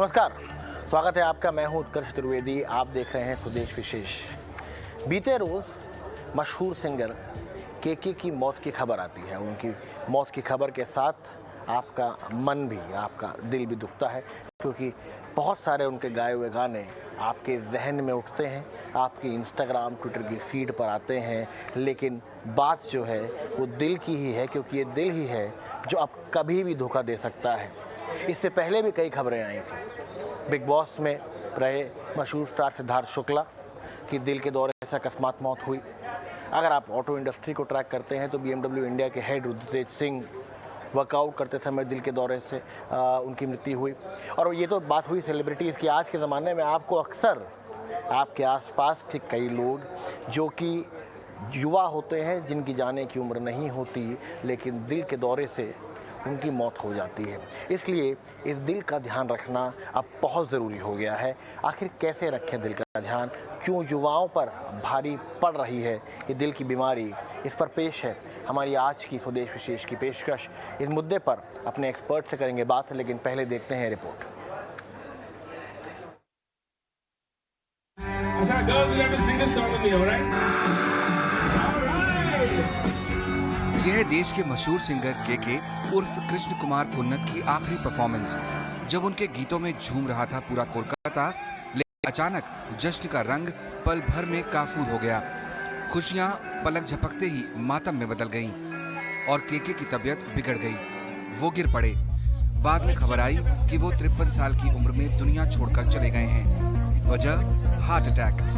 नमस्कार, स्वागत है आपका। मैं हूं उत्कर्ष त्रिवेदी। आप देख रहे हैं स्वदेश विशेष। बीते रोज़ मशहूर सिंगर केके की मौत की खबर आती है। उनकी मौत की खबर के साथ आपका मन भी, आपका दिल भी दुखता है, क्योंकि बहुत सारे उनके गाए हुए गाने आपके जहन में उठते हैं, आपकी इंस्टाग्राम ट्विटर की फीड पर आते हैं। लेकिन बात जो है वो दिल की ही है, क्योंकि ये दिल ही है जो अब कभी भी धोखा दे सकता है। इससे पहले भी कई खबरें आई थी। बिग बॉस में रहे मशहूर स्टार सिद्धार्थ शुक्ला की दिल के दौरे से अकस्मात मौत हुई। अगर आप ऑटो इंडस्ट्री को ट्रैक करते हैं तो BMW इंडिया के हेड रुद्रतेज सिंह वर्कआउट करते समय दिल के दौरे से उनकी मृत्यु हुई। और ये तो बात हुई सेलिब्रिटीज़ की। आज के ज़माने में आपको अक्सर आपके आसपास के कई लोग जो कि युवा होते हैं, जिनकी जाने की उम्र नहीं होती, लेकिन दिल के दौरे से उनकी मौत हो जाती है। इसलिए इस दिल का ध्यान रखना अब बहुत ज़रूरी हो गया है। आखिर कैसे रखें दिल का ध्यान, क्यों युवाओं पर भारी पड़ रही है ये दिल की बीमारी, इस पर पेश है हमारी आज की स्वदेश विशेष की पेशकश। इस मुद्दे पर अपने एक्सपर्ट से करेंगे बात, लेकिन पहले देखते हैं रिपोर्ट। यह है देश के मशहूर सिंगर केके उर्फ कृष्ण कुमार कुन्नत की आखिरी परफॉर्मेंस, जब उनके गीतों में झूम रहा था पूरा कोलकाता। लेकिन अचानक जश्न का रंग पल भर में काफूर हो गया। खुशियां पलक झपकते ही मातम में बदल गईं और केके की तबीयत बिगड़ गई। वो गिर पड़े। बाद में खबर आई कि वो 53 साल की उम्र में दुनिया छोड़कर चले गए हैं। वजह हार्ट अटैक।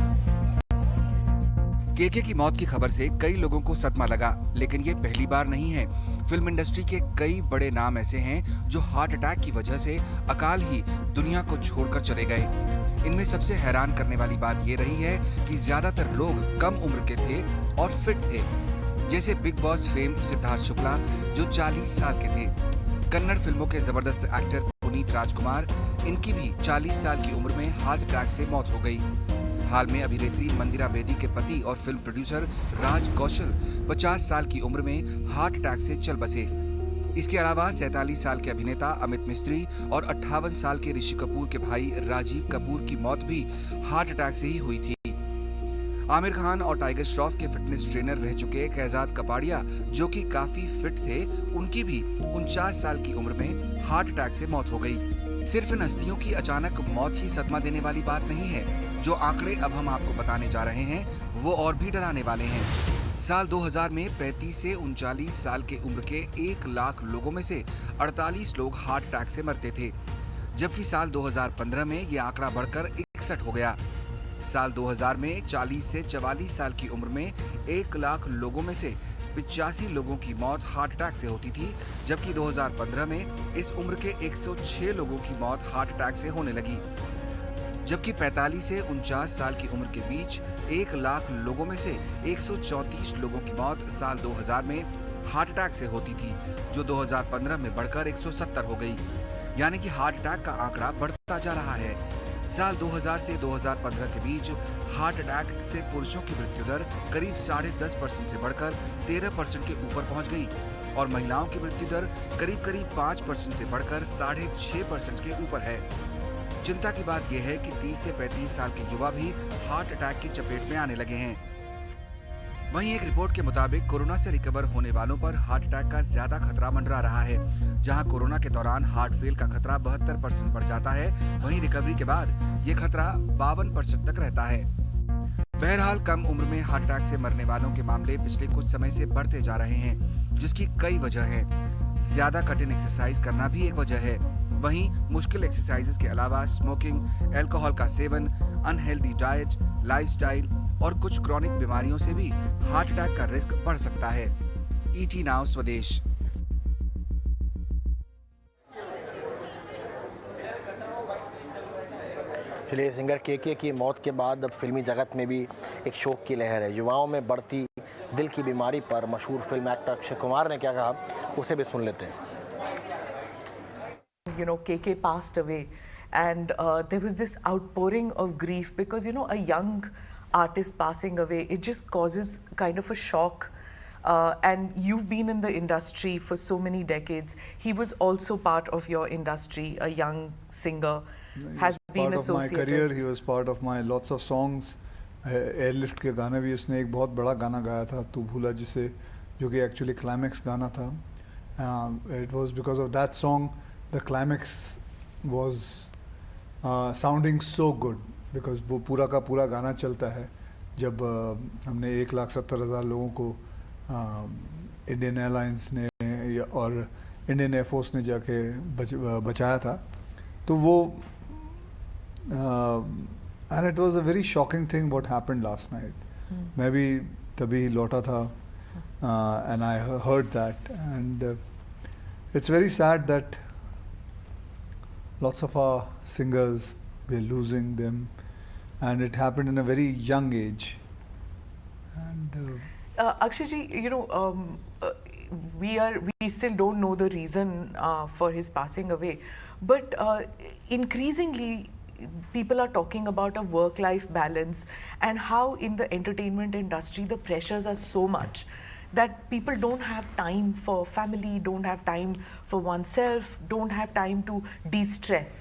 केके की मौत की खबर से कई लोगों को सदमा लगा, लेकिन ये पहली बार नहीं है। फिल्म इंडस्ट्री के कई बड़े नाम ऐसे हैं जो हार्ट अटैक की वजह से अकाल ही दुनिया को छोड़कर चले गए। इनमें सबसे हैरान करने वाली बात ये रही है कि ज्यादातर लोग कम उम्र के थे और फिट थे, जैसे big boss fame Siddharth Shukla जो 40 साल के थे। कन्नड़ फिल्मों के जबरदस्त एक्टर पुनीत राजकुमार, इनकी भी 40 साल की उम्र में हार्ट अटैक से मौत हो गई। हाल में अभिनेत्री मंदिरा बेदी के पति और फिल्म प्रोड्यूसर राज कौशल 50 साल की उम्र में हार्ट अटैक से चल बसे। इसके अलावा 47 साल के अभिनेता अमित मिस्त्री और 58 साल के ऋषि कपूर के भाई राजीव कपूर की मौत भी हार्ट अटैक से ही हुई थी। आमिर खान और टाइगर श्रॉफ के फिटनेस ट्रेनर रह चुके कहजाद कपाड़िया, जो कि काफी फिट थे, उनकी भी 49 साल की उम्र में हार्ट अटैक से मौत हो गई। सिर्फ इन हस्तियों की अचानक मौत ही सदमा देने वाली बात नहीं है। जो आंकड़े अब हम आपको बताने जा रहे हैं वो और भी डराने वाले हैं। साल 2000 में 35 से 39 साल के उम्र के 1 लाख लोगों में से 48 लोग हार्ट अटैक से मरते थे, जबकि साल 2015 में ये आंकड़ा बढ़कर 61 हो गया। साल 2000 में 40 से 44 साल की उम्र में 1 लाख लोगों में से 85 लोगों की मौत हार्ट अटैक से होती थी, जबकि 2015 में इस उम्र के 106 लोगों की मौत हार्ट अटैक से होने लगी। जबकि 45 से 49 साल की उम्र के बीच 1 लाख लोगों में से 134 लोगों की मौत साल 2000 में हार्ट अटैक से होती थी, जो 2015 में बढ़कर 170 हो गई। यानी कि हार्ट अटैक का आंकड़ा बढ़ता जा रहा है। साल 2000 से 2015 के बीच हार्ट अटैक से पुरुषों की मृत्यु दर करीब 10.5% से बढ़कर 13% के ऊपर पहुंच गई और महिलाओं की मृत्यु दर करीब 5% से बढ़कर 6.5% के ऊपर है। चिंता की बात यह है कि 30 से 35 साल के युवा भी हार्ट अटैक की चपेट में आने लगे हैं। वहीं एक रिपोर्ट के मुताबिक कोरोना से रिकवर होने वालों पर हार्ट अटैक का ज्यादा खतरा मंडरा रहा है। जहां कोरोना के दौरान हार्ट फेल का खतरा 72% बढ़ जाता है, वहीं रिकवरी के बाद ये खतरा 52% तक रहता है। बहरहाल कम उम्र में हार्ट अटैक से मरने वालों के मामले पिछले कुछ समय से बढ़ते जा रहे हैं, जिसकी कई वजह हैं। ज्यादा कठिन एक्सरसाइज करना भी एक वजह है। वहीं मुश्किल एक्सरसाइजेस के अलावा स्मोकिंग, अल्कोहल का सेवन, अनहेल्दी डाइट, लाइफस्टाइल और कुछ क्रॉनिक बीमारियों से भी हार्ट अटैक का रिस्क बढ़ सकता है। ईटी नाउ स्वदेश। चलिए, सिंगर केके की मौत के बाद अब फिल्मी जगत में भी एक शोक की लहर है। युवाओं में बढ़ती दिल की बीमारी पर मशहूर फिल्म एक्टर अक्षय कुमार ने क्या कहा, उसे भी सुन लेते हैं। You know, KK passed away, and there was this outpouring of grief because, you know, a young artist passing away, it just causes kind of a shock. And you've been in the industry for so many decades. He was also part of your industry, a young singer. has been part of my associated. career. He was part of my lots of songs. Airlift के गाने भी उसने एक बहुत बड़ा गाना गाया था तू भूला जिसे, जो कि एक्चुअली क्लाइमैक्स गाना था. It was because of that song the climax was sounding so good, because वो पूरा का पूरा गाना चलता है जब हमने 1,70,000 लोगों को इंडियन एयरलाइंस ने और इंडियन एयरफोर्स ने जाके बचाया था. तो वो and it was a very shocking thing what happened last night. मैं भी तभी लौटा था and I heard that, and it's very sad that lots of our singers, we're losing them, and it happened in a very young age. And Akshay ji, we still don't know the reason for his passing away, but increasingly people are talking about a work-life balance and how in the entertainment industry the pressures are so much that people don't have time for family, don't have time for oneself, don't have time to de-stress.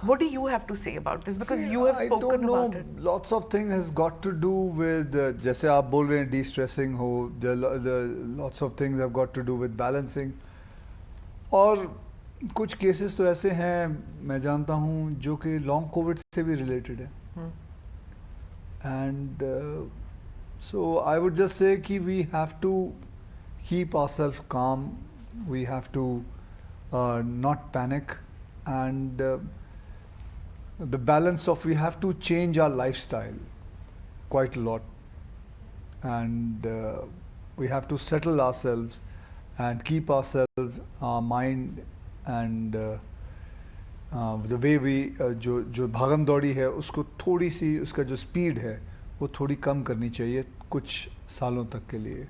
What do you have to say about this? Because you have spoken about it. Lots of things has got to do with जैसे आप बोल रहे हैं de-stressing हो, lots of things have got to do with balancing. और कुछ cases तो ऐसे हैं मैं जानता हूँ जो कि लॉन्ग कोविड से भी रिलेटेड है. And so I would just say कि we have to keep ourself calm, we have to not panic, and the balance of we have to change our lifestyle quite a lot, and we have to settle ourselves and keep ourselves, our mind, and the way we जो भागम दौड़ी है उसको थोड़ी सी, उसका जो speed है वो थोड़ी कम करनी चाहिए कुछ सालों तक के लिए,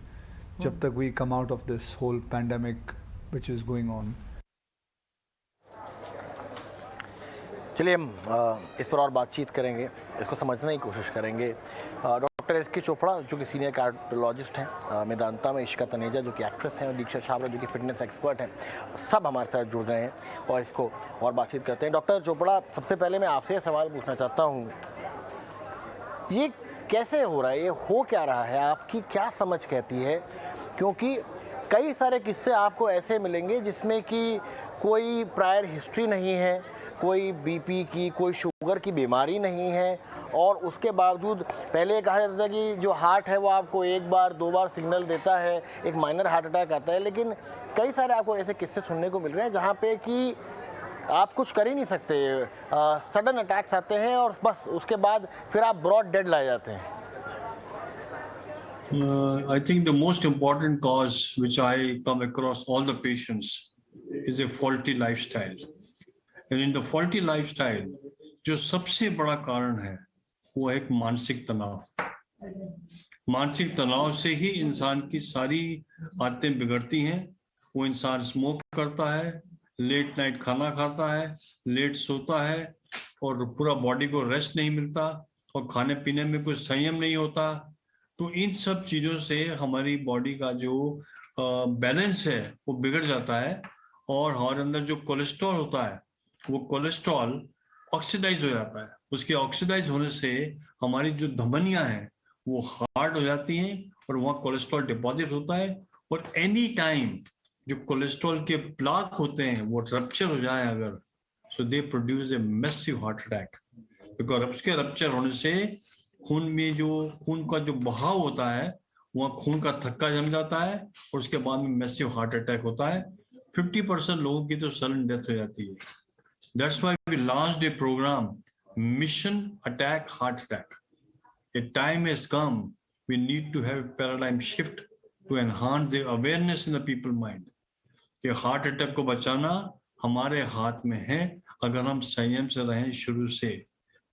जब तक we come out of this whole pandemic which is going on. चलिए हम इस पर और बातचीत करेंगे, इसको समझने की कोशिश करेंगे. डॉक्टर एस के चोपड़ा जो कि सीनियर कार्डियोलॉजिस्ट हैं, मेदांता में इशिका तनेजा जो कि एक्ट्रेस हैं, और दीक्षा छाबड़ा जो कि फिटनेस एक्सपर्ट हैं, सब हमारे साथ जुड़ गए हैं और इसको और बातचीत करते हैं. डॉक्टर चोपड़ा, सबसे पहले मैं आपसे सवाल पूछना चाहता हूँ, ये कैसे हो रहा है, ये हो क्या रहा है, आपकी क्या समझ कहती है? क्योंकि कई सारे किस्से आपको ऐसे मिलेंगे जिसमें कि कोई प्रायर हिस्ट्री नहीं है, कोई बीपी की, कोई शुगर की बीमारी नहीं है, और उसके बावजूद पहले कहा जाता था कि जो हार्ट है वो आपको 1 बार 2 बार सिग्नल देता है, एक माइनर हार्ट अटैक आता है. लेकिन कई सारे आपको ऐसे किस्से सुनने को मिल रहे हैं जहाँ पे कि आप कुछ कर ही नहीं सकते, सडन अटैक्स आते हैं और बस उसके बाद फिर आप ब्रॉड डेड लाए जाते हैं. I think the most important cause which I come across all the patients is a faulty lifestyle. And in the faulty lifestyle, जो सबसे बड़ा कारण है वो एक मानसिक तनाव. मानसिक तनाव से ही इंसान की सारी आदतें बिगड़ती हैं. वो इंसान स्मोक करता है, लेट नाइट खाना खाता है, लेट सोता है, और पूरा बॉडी को रेस्ट नहीं मिलता, और खाने पीने में कुछ संयम नहीं होता. तो इन सब चीजों से हमारी बॉडी का जो बैलेंस है वो बिगड़ जाता है, और हमारे अंदर जो कोलेस्ट्रॉल होता है वो कोलेस्ट्रॉल ऑक्सीडाइज हो जाता है. उसके ऑक्सीडाइज होने से हमारी जो धमनियां हैं वो हार्ड हो जाती हैं और वहाँ कोलेस्ट्रॉल डिपॉजिट होता है. और एनी टाइम जो कोलेस्ट्रॉल के प्लाक होते हैं वो रप्चर हो जाए अगर, so they produce a massive heart attack. Because उसके रप्चर होने से खून में जो खून का जो बहाव होता है वहाँ खून का थक्का जम जाता है, और उसके बाद में मैसिव हार्ट अटैक होता है. 50% लोगों की तो सडन डेथ हो जाती है. That's why we launched a program, Mission Attack Heart Attack. A time has come, we need to have a paradigm shift to enhance the awareness in the people mind. कि heart attack को बचाना हमारे हाथ में है अगर हम संयम से रहें. शुरू से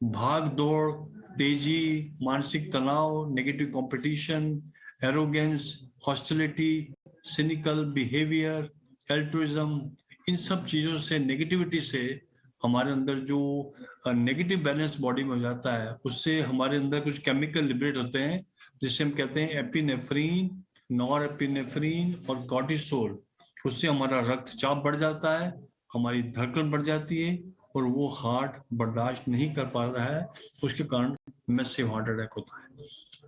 भाग दौड़, तेजी, मानसिक तनाव, negative competition, arrogance, hostility, cynical behaviour, altruism, इन सब चीजों से, नेगेटिविटी से हमारे अंदर जो नेगेटिव बैलेंस बॉडी में हो जाता है, उससे हमारे अंदर कुछ केमिकल लिबरेट होते हैं जिसे हम कहते हैं एपिनेफ्रीन, नॉर एपिनेफ्रीन और कॉर्टिसोल. उससे हमारा रक्तचाप बढ़ जाता है, हमारी धड़कन बढ़ जाती है, और वो हार्ट बर्दाश्त नहीं कर पा रहा है, उसके कारण मैसिव हार्ट अटैक होता है.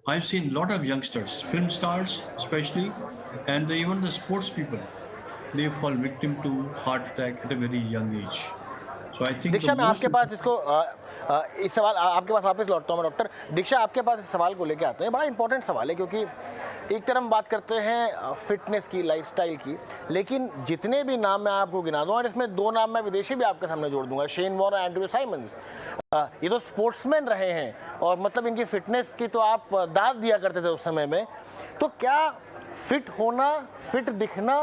I've seen a lot of youngsters, film stars especially, and even the sports people, they fall victim to heart attack at a very young age. So I think Diksha, the मैं आपके most पास इसको इस सवाल आपके पास वापस लौटता हूँ मैं डॉक्टर. दीक्षा, आपके पास इस सवाल को लेके आते हैं. बड़ा इंपॉर्टेंट सवाल है क्योंकि एक तरफ हम बात करते हैं फिटनेस की, लाइफस्टाइल की, लेकिन जितने भी नाम मैं आपको गिना दूँ, और इसमें दो नाम मैं विदेशी भी आपके सामने जोड़ दूंगा, शेन वॉर्न और एंड्रयू साइमंस. ये तो स्पोर्ट्समैन रहे हैं और मतलब इनकी फिटनेस की तो आप दाद दिया करते थे उस समय में. तो क्या फिट होना, फिट दिखना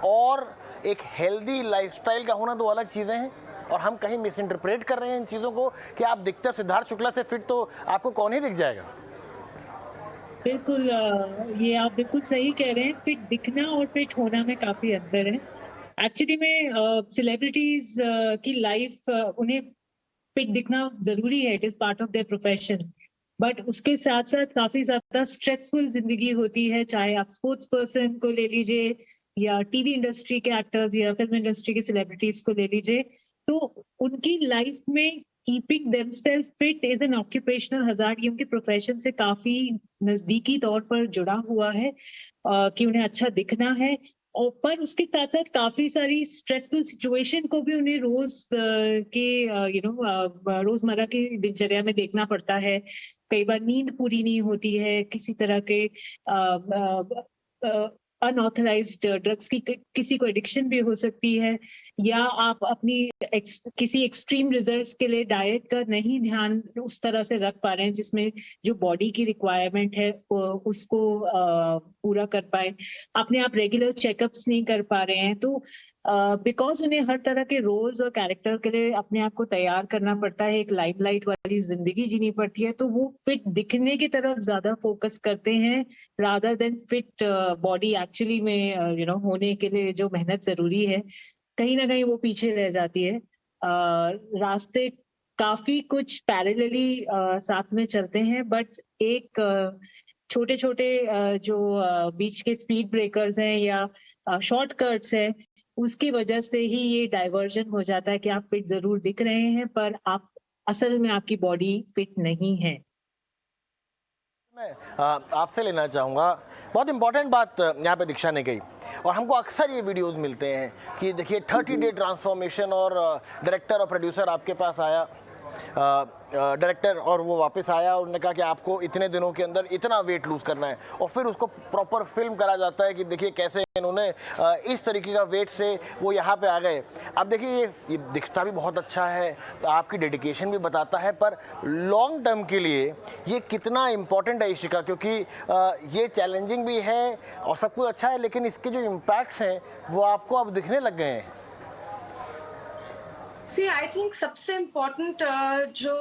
और एक हेल्दी लाइफस्टाइल का होना दो अलग चीज़ें हैं? और हम कहीं मिस इंटरप्रेट कर रहे हैं इन चीज़ों को कि आप दिखते सिद्धार्थ शुक्ला से फिट तो आपको कौन ही दिख जाएगा? बिल्कुल, ये आप बिल्कुल सही कह रहे हैं. फिट दिखना और फिट होना में काफी अंतर है. एक्चुअली में सेलिब्रिटीज की लाइफ, उन्हें फिट दिखना जरूरी है, it is part of their profession. But उसके साथ साथ काफी ज्यादा स्ट्रेसफुल जिंदगी होती है, चाहे आप स्पोर्ट्स पर्सन को ले लीजिए या टीवी इंडस्ट्री के एक्टर्स या फिल्म इंडस्ट्री के सेलिब्रिटीज को ले लीजिए. तो उनकी लाइफ में keeping themselves fit is an occupational hazard. ये उनके प्रोफेशन से काफी नजदीकी तौर पर जुड़ा हुआ है कि उन्हें अच्छा दिखना है. और पर उसके साथ साथ काफी सारी स्ट्रेसफुल सिचुएशन को भी उन्हें रोज के रोजमर्रा की दिनचर्या में देखना पड़ता है. कई बार नींद पूरी नहीं होती है, किसी तरह के अनऑथराइज्ड ड्रग्स की किसी को एडिक्शन भी हो सकती है, या आप अपनी किसी एक्सट्रीम रिजल्ट्स के लिए डाइट का नहीं ध्यान उस तरह से रख पा रहे हैं जिसमें जो बॉडी की रिक्वायरमेंट है उसको पूरा कर पाए. अपने आप रेगुलर चेकअप्स नहीं कर पा रहे हैं. तो बिकॉज उन्हें हर तरह के रोल्स और कैरेक्टर के लिए अपने आप को तैयार करना पड़ता है, एक लाइमलाइट वाली जिंदगी जीनी पड़ती है, तो वो फिट दिखने की तरफ ज्यादा फोकस करते हैं rather than fit body actually में होने के लिए जो मेहनत जरूरी है, कहीं ना कहीं वो पीछे रह जाती है. रास्ते काफी कुछ पैरेलली साथ में चलते हैं, बट एक छोटे छोटे जो बीच के स्पीड ब्रेकर्स हैं या शॉर्टकट्स हैं, उसकी वजह से ही ये डाइवर्जन हो जाता है कि आप फिट जरूर दिख रहे हैं पर आप असल में आपकी बॉडी फिट नहीं है. मैं आपसे लेना चाहूँगा, बहुत इंपॉर्टेंट बात यहाँ पे दीक्षा ने कही, और हमको अक्सर ये वीडियोस मिलते हैं कि देखिए 30 डे ट्रांसफॉर्मेशन, और डायरेक्टर और प्रोड्यूसर आपके पास आया, डायरेक्टर, और वो वापस आया और उन्होंने कहा कि आपको इतने दिनों के अंदर इतना वेट लूज़ करना है, और फिर उसको प्रॉपर फिल्म करा जाता है कि देखिए कैसे इन्होंने इस तरीके का वेट से वो यहाँ पे आ गए. अब देखिए ये दिखता भी बहुत अच्छा है, आपकी डेडिकेशन भी बताता है, पर लॉन्ग टर्म के लिए ये कितना इम्पोर्टेंट है इशिका, क्योंकि ये चैलेंजिंग भी है और सब कुछ अच्छा है, लेकिन इसके जो इम्पैक्ट्स हैं वो आपको अब दिखने लग गए हैं. सी आई थिंक सबसे इम्पोर्टेंट जो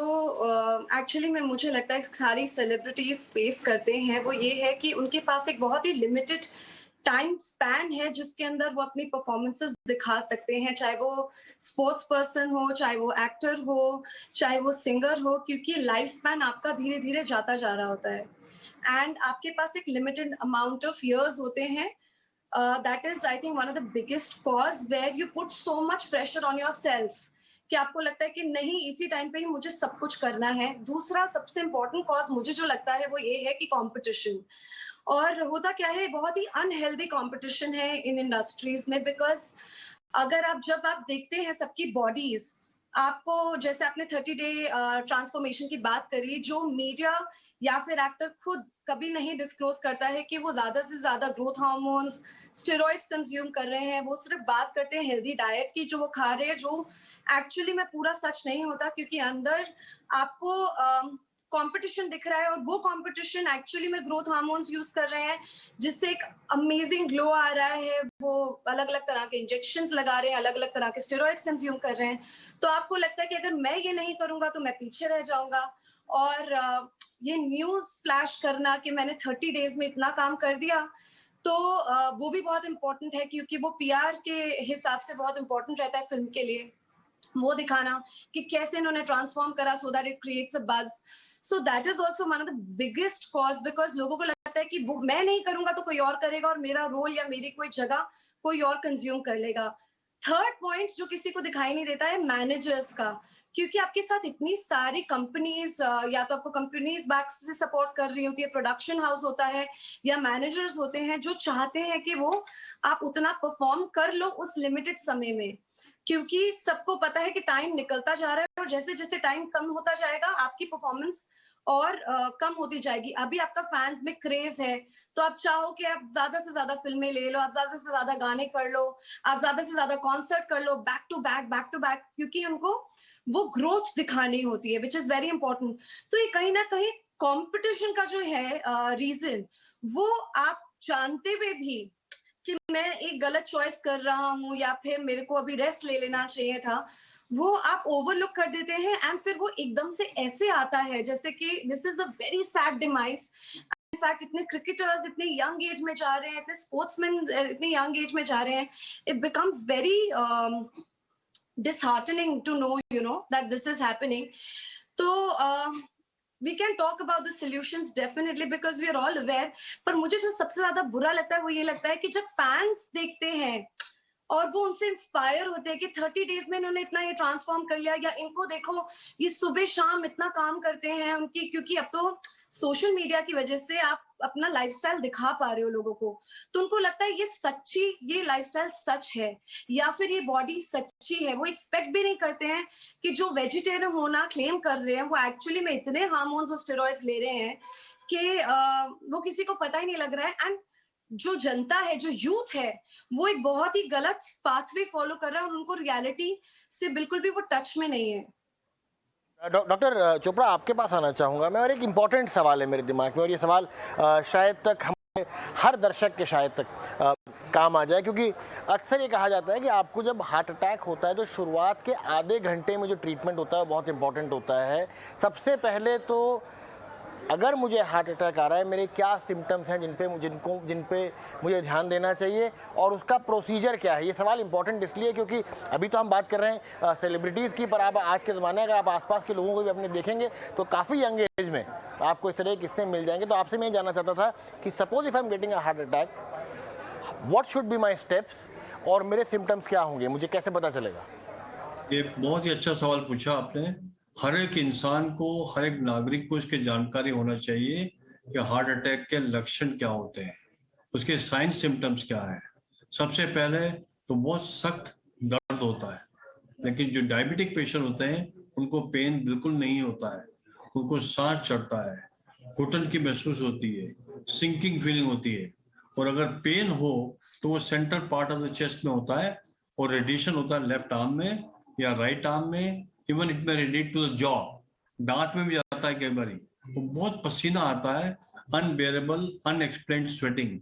एक्चुअली में मुझे लगता है सारी सेलिब्रिटीज फेस करते हैं वो ये है कि उनके पास एक बहुत ही लिमिटेड टाइम स्पैन है जिसके अंदर वो अपनी परफॉर्मेंसेस दिखा सकते हैं, चाहे वो स्पोर्ट्स पर्सन हो, चाहे वो एक्टर हो, चाहे वो सिंगर हो, क्योंकि लाइफ स्पैन आपका धीरे धीरे जाता जा रहा होता है एंड आपके पास एक लिमिटेड अमाउंट ऑफ ईयर्स होते हैं. That is, I think, one of the biggest cause where you put so much pressure on yourself कि आपको लगता है कि नहीं इसी टाइम पे ही मुझे सब कुछ करना है. दूसरा सबसे इम्पोर्टेंट कॉज मुझे जो लगता है वो ये है कि कंपटीशन. और होता क्या है, बहुत ही अनहेल्दी कंपटीशन है इन इंडस्ट्रीज में, बिकॉज अगर जब आप देखते हैं सबकी बॉडीज, आपको जैसे आपने 30 डे ट्रांसफॉर्मेशन की बात करी, जो मीडिया या फिर एक्टर खुद कभी नहीं डिस्क्लोज करता है कि वो ज्यादा से ज्यादा ग्रोथ हार्मोन्स, स्टेरॉइड्स कंज्यूम कर रहे हैं. वो सिर्फ बात करते हैं हेल्दी डाइट की जो वो खा रहे हैं, जो एक्चुअली में पूरा सच नहीं होता, क्योंकि अंदर आपको कंपटीशन दिख रहा है और वो कंपटीशन एक्चुअली में ग्रोथ हार्मोन्स यूज कर रहे हैं जिससे एक अमेजिंग ग्लो आ रहा है. वो अलग अलग तरह के इंजेक्शंस लगा रहे हैं, अलग अलग तरह के स्टेरॉइड्स कंज्यूम कर रहे हैं. तो आपको लगता है कि अगर मैं ये नहीं करूंगा तो मैं पीछे रह जाऊंगा. और ये न्यूज फ्लैश करना कि मैंने 30 डेज में इतना काम कर दिया, तो वो भी बहुत इंपॉर्टेंट है, क्योंकि वो पीआर के हिसाब से बहुत इंपॉर्टेंट रहता है फिल्म के लिए, वो दिखाना कि कैसे इन्होंने ट्रांसफॉर्म करा so that it creates a buzz. So that is also one of the biggest cause, because लोगों को लगता है कि वो मैं नहीं करूंगा तो कोई और करेगा और मेरा रोल या मेरी कोई जगह कोई और कंज्यूम कर लेगा. थर्ड पॉइंट जो किसी को दिखाई नहीं देता है मैनेजर्स का, क्योंकि आपके साथ इतनी सारी कंपनीज, या तो आपको कंपनीज बैक से सपोर्ट कर रही होती है, प्रोडक्शन हाउस होता है, या मैनेजर्स होते हैं जो चाहते हैं कि वो आप उतना परफॉर्म कर लो उस लिमिटेड समय में, क्योंकि सबको पता है कि टाइम निकलता जा रहा है और जैसे जैसे टाइम कम होता जाएगा आपकी परफॉर्मेंस और कम होती जाएगी। अभी आपका फैंस में क्रेज है तो आप चाहो कि आप ज्यादा से ज्यादा फिल्में ले लो, आप ज्यादा से ज्यादा गाने कर लो, आप ज्यादा से ज्यादा कॉन्सर्ट कर लो, बैक टू बैक, क्योंकि उनको वो ग्रोथ दिखानी होती है, विच इज वेरी इंपॉर्टेंट। तो ये कहीं ना कहीं कंपटीशन का जो है रीजन, वो आप जानते हुए भी कि मैं एक गलत चॉइस कर रहा हूँ या फिर मेरे को अभी रेस्ट ले लेना चाहिए था, वो आप ओवरलुक कर देते हैं एंड फिर वो एकदम से ऐसे आता है जैसे कि this is a very sad demise. In fact इतने क्रिकेटर्स इतने यंग एज में जा रहे हैं, इतने स्पोर्ट्समैन इतने यंग एज में जा रहे हैं, it becomes very disheartening to know, that this is happening. So we can talk about the solutions definitely because we are all aware. पर मुझे जो सबसे ज्यादा बुरा लगता है वो ये लगता है कि जब फैंस देखते हैं और वो उनसे इंस्पायर होते हैं कि 30 डेज में इन्होंने इतना ये ट्रांसफॉर्म कर लिया, या इनको देखो ये सुबह शाम इतना काम करते हैं उनकी, क्योंकि अब तो सोशल मीडिया की वजह से आप अपना लाइफस्टाइल दिखा पा रहे हो लोगों को, तो उनको लगता है ये लाइफस्टाइल सच है या फिर ये बॉडी सच्ची है। वो एक्सपेक्ट भी नहीं करते हैं कि जो वेजिटेरियन होना क्लेम कर रहे हैं वो एक्चुअली में इतने हार्मोन्स और स्टेरॉइड्स ले रहे हैं कि वो किसी को पता ही नहीं लग रहा है। एंड जो जनता है, जो यूथ है, वो एक बहुत ही गलत पाथवे फॉलो कर रहा है और उनको रियलिटी से बिल्कुल भी वो टच में नहीं है। डॉक्टर चोपड़ा, आपके पास आना चाहूँगा मैं, और एक इम्पॉर्टेंट सवाल है मेरे दिमाग में, और ये सवाल शायद तक हमारे हर दर्शक के शायद तक काम आ जाए, क्योंकि अक्सर ये कहा जाता है कि आपको जब हार्ट अटैक होता है तो शुरुआत के आधे घंटे में जो ट्रीटमेंट होता है बहुत इंपॉर्टेंट होता है। सबसे पहले तो अगर मुझे हार्ट अटैक आ रहा है, मेरे क्या सिम्टम्स हैं जिन पे मुझे ध्यान देना चाहिए, और उसका प्रोसीजर क्या है। ये सवाल इंपॉर्टेंट इसलिए क्योंकि अभी तो हम बात कर रहे हैं सेलिब्रिटीज़ की, पर आप आज के ज़माने अगर आप आसपास के लोगों को भी अपने देखेंगे तो काफ़ी यंग एज में आपको इस तरह के किस्से मिल जाएंगे। तो आपसे मैं ये जानना चाहता था कि suppose if I am getting a heart attack, what should be my steps, और मेरे सिम्टम्स क्या होंगे, मुझे कैसे पता चलेगा? ये बहुत ही अच्छा सवाल पूछा आपने। हर एक इंसान को, हर एक नागरिक को इसकी जानकारी होना चाहिए कि हार्ट अटैक के लक्षण क्या होते हैं, उसके साइन सिम्टम्स क्या है। सबसे पहले तो बहुत सख्त दर्द होता है, लेकिन जो डायबिटिक पेशेंट होते हैं उनको पेन बिल्कुल नहीं होता है, उनको सांस चढ़ता है, घुटन की महसूस होती है, सिंकिंग फीलिंग होती है, और अगर पेन हो तो वो centre part of the chest में होता है और रेडिएशन होता है लेफ्ट आर्म में या राइट आर्म में, इवन इट में रेडिएट टू द जॉ, दांत में भी आता है कई बार। वो बहुत पसीना आता है, अनबेरेबल अनएक्सप्लेन्ड स्वेटिंग,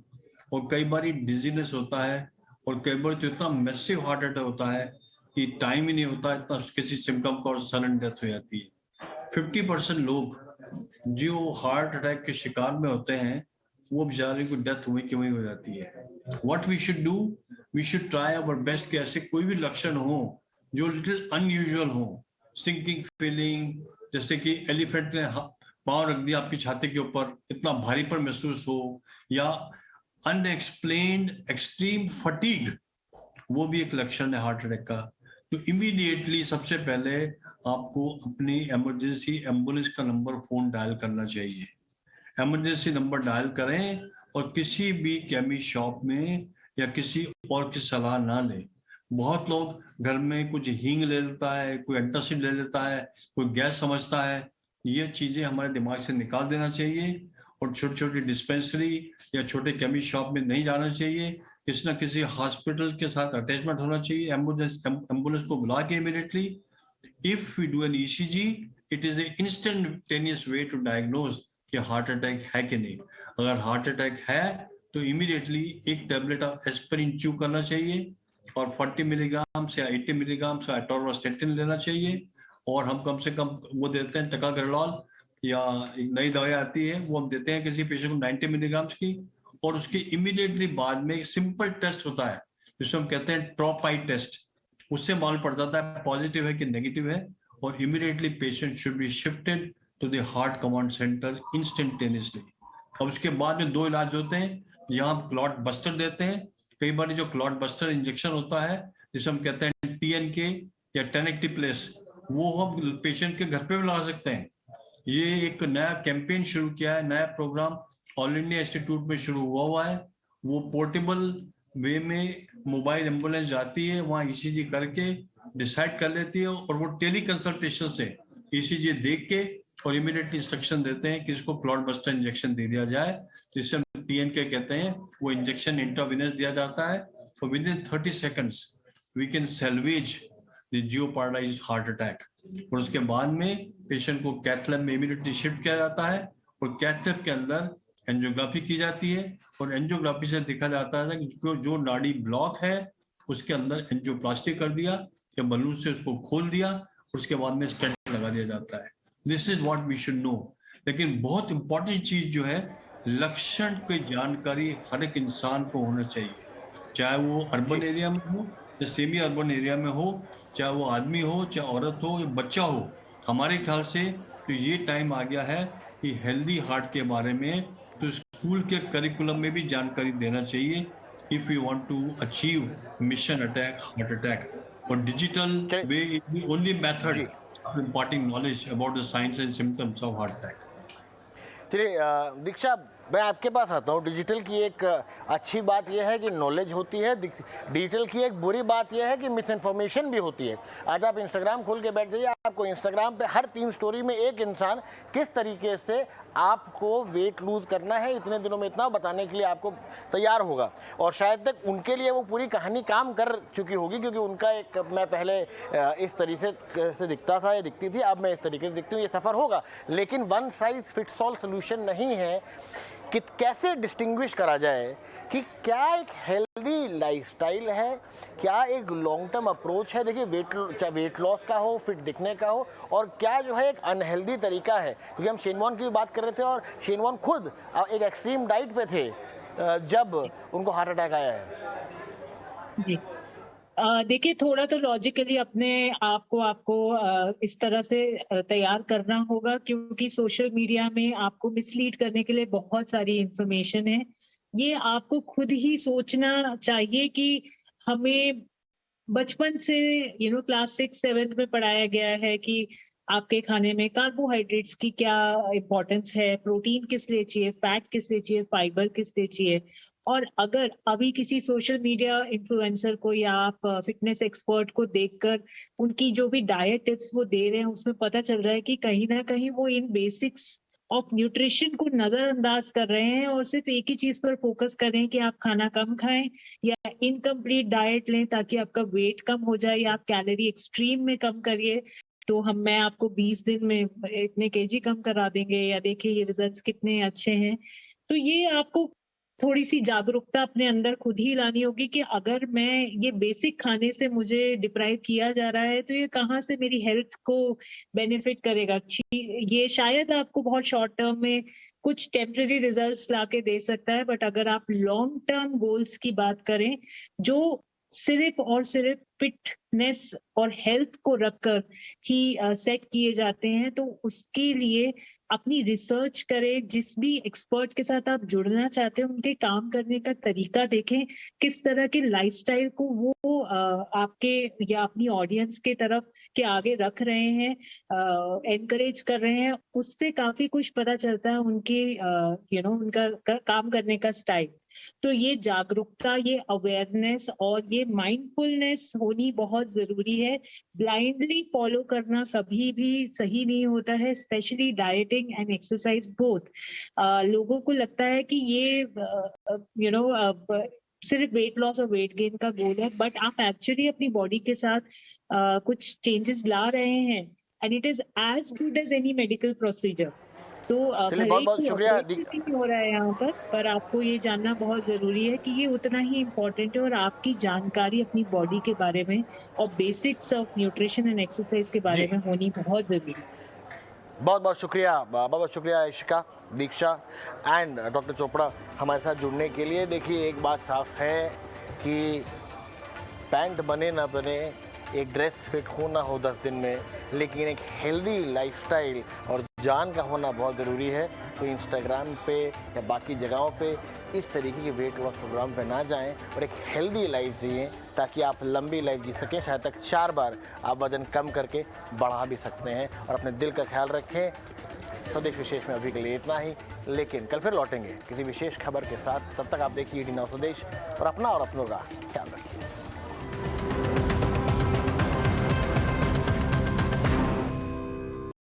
और कई बार डिजीनेस होता है, और कई बार तो इतना मैसिव हार्ट अटैक होता है कि टाइम ही नहीं होता, इतना किसी सिम्टम का और सडन डेथ हो जाती है। 50% लोग जो हार्ट अटैक के शिकार में होते हैं वो बेचारे को डेथ हुई कि वही हो जाती है। What we should do, we should try our best कि ऐसे कोई भी लक्षण हो जो लिटिल अनयूजुअल हो, सिंकिंग फीलिंग, जैसे कि एलिफेंट ने पांव रख दिया आपकी छाती के ऊपर, इतना भारीपन महसूस हो, या अनएक्सप्लेन्ड एक्सट्रीम फटीग, वो भी एक लक्षण है हार्ट अटैक का। तो इमीडिएटली सबसे पहले आपको अपनी इमरजेंसी एम्बुलेंस का नंबर फोन डायल करना चाहिए। इमरजेंसी नंबर डायल करें और किसी भी केमिस्ट शॉप में या किसी और की सलाह ना लें। बहुत लोग घर में कुछ हींग ले लेता है, कोई एंटासिड ले लेता है, कोई गैस समझता है, ये चीजें हमारे दिमाग से निकाल देना चाहिए, और छोटी छोटी डिस्पेंसरी या छोटे केमिस्ट शॉप में नहीं जाना चाहिए। किसी ना किसी हॉस्पिटल के साथ अटैचमेंट होना चाहिए, एम्बुलेंस को बुला के immediately. If we do an ECG, it is a instantaneous way to diagnose कि हार्ट अटैक है कि नहीं। अगर हार्ट अटैक है तो इमीडिएटली एक टेबलेट ऑफ एस्पिरिन च्यू करना चाहिए, और 40 मिलीग्राम से 80 मिलीग्राम से एटोरोस्टेटिन लेना चाहिए, और हम कम से कम वो देते हैं टकाग्रेलॉल, या एक नई दवाई आती है वो हम देते हैं किसी पेशेंट को 90 मिलीग्राम की। और उसके इमीडिएटली बाद में एक सिंपल टेस्ट होता है जिसे हम कहते हैं ट्रोपाइट टेस्ट, उससे मालूम पड़ जाता है पॉजिटिव है कि नेगेटिव है, और immediately patient should be shifted to the heart command centre instantaneously. अब उसके बाद में 2 इलाज होते हैं, यहाँ हम क्लॉट बस्टर देते हैं। कई बार जो क्लॉट बस्टर इंजेक्शन होता है जिसे हम कहते हैं TNK या टेनेक्टिप्लेस, वो हम पेशेंट के घर पे भी लगा सकते हैं। ये एक नया कैंपेन शुरू किया है, नया प्रोग्राम ऑल इंडिया इंस्टीट्यूट में शुरू हुआ है। वो पोर्टेबल वे में मोबाइल एम्बुलेंस जाती है, वहाँ ECG करके डिसाइड कर लेती है और वो टेली कंसल्टेशन से ECG देख के और इमीडिएटली इंस्ट्रक्शन देते हैं कि इसको क्लॉट बस्टर इंजेक्शन दे दिया जाए, जिससे हम TNK कहते हैं। वो इंजेक्शन इंट्रावेनस दिया जाता है और within 30 seconds we can salvage the jeopardised heart attack. और उसके बाद में पेशेंट को कैथ लैब में इमीडिएटली शिफ्ट किया जाता है और कैथ लैब के अंदर एंजियोग्राफी की जाती है और एंजियोग्राफी से देखा जाता है कि जो नाड़ी ब्लॉक है उसके अंदर एंजियोप्लास्टी कर दिया या बलून से उसको खोल दिया और उसके बाद में स्टेंट लगा दिया जाता है। This is what we should know. लेकिन बहुत इंपॉर्टेंट चीज जो है, लक्षण की जानकारी हर एक इंसान को होना चाहिए, चाहे वो अर्बन एरिया में हो या सेमी अर्बन एरिया में हो, चाहे वो आदमी हो, चाहे औरत हो या बच्चा हो। हमारे ख्याल से तो ये टाइम आ गया है कि हेल्दी हार्ट के बारे में तो स्कूल के करिकुलम में भी जानकारी देना चाहिए, if you want to achieve mission attack heart attack. और digital way is the only method of imparting knowledge about the science and symptoms of heart attack. चलिए दीक्षा, मैं आपके पास आता हूँ। डिजिटल की एक अच्छी बात यह है कि नॉलेज होती है, डिजिटल की एक बुरी बात यह है कि मिस इन्फॉर्मेशन भी होती है। आज आप इंस्टाग्राम खोल के बैठ जाइए, आपको इंस्टाग्राम पे हर 3 स्टोरी में एक इंसान किस तरीके से आपको वेट लूज करना है, इतने दिनों में इतना बताने के लिए आपको तैयार होगा। और शायद तक उनके लिए वो पूरी कहानी काम कर चुकी होगी, क्योंकि उनका एक, मैं पहले इस तरीके से दिखता था या दिखती थी, अब मैं इस तरीके से दिखती हूँ, ये सफ़र होगा। लेकिन one size fits all solution नहीं है कि कैसे डिस्टिंग्विश करा जाए कि क्या एक हेल्दी लाइफस्टाइल है, क्या एक लॉन्ग टर्म अप्रोच है। देखिए चाहे वेट लॉस का हो, फिट दिखने का हो, और क्या जो है एक अनहेल्दी तरीका है। क्योंकि हम शेन वॉर्न की भी बात कर रहे थे और शेन वॉर्न खुद एक एक्सट्रीम डाइट पे थे जब उनको हार्ट अटैक आया है। जी देखिए, थोड़ा तो लॉजिकली अपने आपको इस तरह से तैयार करना होगा, क्योंकि सोशल मीडिया में आपको मिसलीड करने के लिए बहुत सारी इंफॉर्मेशन है। ये आपको खुद ही सोचना चाहिए कि हमें बचपन से क्लास 6-7 में पढ़ाया गया है कि आपके खाने में कार्बोहाइड्रेट्स की क्या इंपॉर्टेंस है, प्रोटीन किस लिए चाहिए, फैट किस लिए चाहिए, फाइबर किस लिए चाहिए। और अगर अभी किसी सोशल मीडिया इन्फ्लुएंसर को या आप फिटनेस एक्सपर्ट को देखकर उनकी जो भी डाइट टिप्स वो दे रहे हैं, उसमें पता चल रहा है कि कहीं ना कहीं वो इन बेसिक्स ऑफ न्यूट्रिशन को नजरअंदाज कर रहे हैं और सिर्फ एक ही चीज पर फोकस कर रहे हैं कि आप खाना कम खाएं या इनकम्प्लीट डाइट लें ताकि आपका वेट कम हो जाए, या आप कैलोरी एक्सट्रीम में कम करिए तो मैं आपको 20 दिन में इतने केजी कम करा देंगे, या देखिए ये रिजल्ट्स कितने अच्छे हैं। तो ये आपको थोड़ी सी जागरूकता अपने अंदर खुद ही लानी होगी कि अगर मैं ये बेसिक खाने से मुझे डिप्राइव किया जा रहा है तो ये कहाँ से मेरी हेल्थ को बेनिफिट करेगा। ये शायद आपको बहुत शॉर्ट टर्म में कुछ टेम्परेरी रिजल्ट्स लाके दे सकता है, बट अगर आप लॉन्ग टर्म गोल्स की बात करें जो सिर्फ और सिर्फ फिटनेस और हेल्थ को रखकर ही सेट किए जाते हैं, तो उसके लिए अपनी रिसर्च करें। जिस भी एक्सपर्ट के साथ आप जुड़ना चाहते हैं उनके काम करने का तरीका देखें, किस तरह के लाइफस्टाइल को वो आपके या अपनी ऑडियंस के तरफ के आगे रख रहे हैं, एनकरेज कर रहे हैं, उससे काफी कुछ पता चलता है उनके उनका काम करने का स्टाइल। तो ये जागरूकता, ये अवेयरनेस और ये माइंडफुलनेस होनी बहुत जरूरी है। ब्लाइंडली फॉलो करना कभी भी सही नहीं होता है, specially dieting and exercise both. लोगों को लगता है कि ये सिर्फ वेट लॉस और वेट गेन का गोल है, बट आप एक्चुअली अपनी बॉडी के साथ कुछ चेंजेस ला रहे हैं and it is as good as any medical procedure. तो बहुत बहुत शुक्रिया नहीं हो रहा है यहाँ पर आपको ये जानना बहुत जरूरी है कि ये उतना ही इम्पोर्टेंट है और आपकी जानकारी अपनी बॉडी के बारे में और basics of nutrition and exercise के बारे में होनी बहुत जरूरी है। बहुत बहुत शुक्रिया इशिका, दीक्षा एंड डॉक्टर चोपड़ा हमारे साथ जुड़ने के लिए। देखिए, एक बात साफ है कि पैंट बने ना बने, एक ड्रेस फिट हो ना हो 10 दिन में, लेकिन एक हेल्दी लाइफस्टाइल और जान का होना बहुत ज़रूरी है। तो इंस्टाग्राम पे या बाकी जगहों पे इस तरीके के वेट लॉस प्रोग्राम पे ना जाएं और एक हेल्दी लाइफ जिएं ताकि आप लंबी लाइफ जी सकें। शायद तक 4 बार आप वजन कम करके बढ़ा भी सकते हैं। और अपने दिल का ख्याल रखें। स्वदेश विशेष में अभी के लिए इतना ही, लेकिन कल फिर लौटेंगे किसी विशेष खबर के साथ। तब तक आप देखिए ET Now स्वदेश और अपना और अपनों का ख्याल रखें।